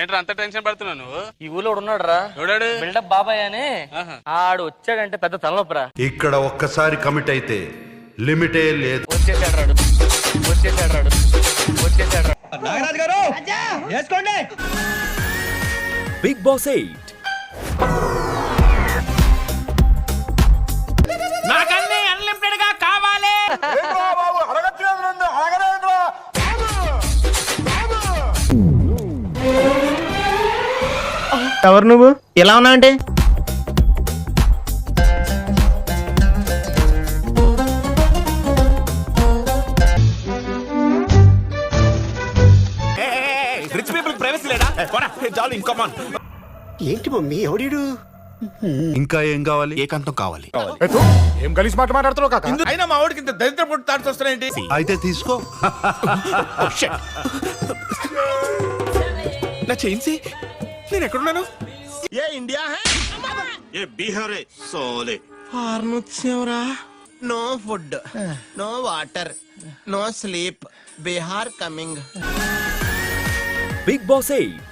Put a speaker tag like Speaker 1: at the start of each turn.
Speaker 1: ఏంట్రా అంత టెన్షన్ పడుతున్నావు నువ్వు?
Speaker 2: ఈ ఊళ్ళో ఉన్నాడు రా,
Speaker 1: ఎవడాడు?
Speaker 2: బిల్డప్ బాబాయ్ అని. ఆడు వచ్చాడంటే పెద్ద తలనొప్పరా.
Speaker 3: ఇక్కడ ఒక్కసారి కమిట్ అయితే లిమిటే లేదు.
Speaker 2: వచ్చేసాడు రాడు, వచ్చేసాడు రాడు, వచ్చేసాడు రాడు.
Speaker 4: నాగరాజు గారు వేసుకోండి.
Speaker 5: బిగ్ బాస్ 8
Speaker 2: నాకన్నీ అన్లిమిటెడ్ గా కావాలి.
Speaker 4: ఎవరు నువ్వు ఇలా ఉన్నా అంటే?
Speaker 5: రిచ్ పీపుల్ ప్రైవసీ లేదా? Darling come on.
Speaker 6: ఏంటి మమ్మీ ఎవడీడు?
Speaker 3: ఇంకా ఏం కావాలి?
Speaker 5: ఏకాంతం కావాలి.
Speaker 7: ఏం కలిసి మాట మాట్లాడుతున్నావు కాక?
Speaker 5: అయినా మా వాడికి ఇంత దరిద్ర పుట్టి తాడుతూ వస్తున్నాయేంటి?
Speaker 3: అయితే తీసుకో.
Speaker 5: నా చైన్సీ నేను ఎక్కడున్నాను?
Speaker 6: ఏ ఇండియా హై ఏ బీహార్ హై సోలే
Speaker 4: వచ్చేవరా.
Speaker 6: No food no water no sleep Bihar coming.
Speaker 5: Big boss 8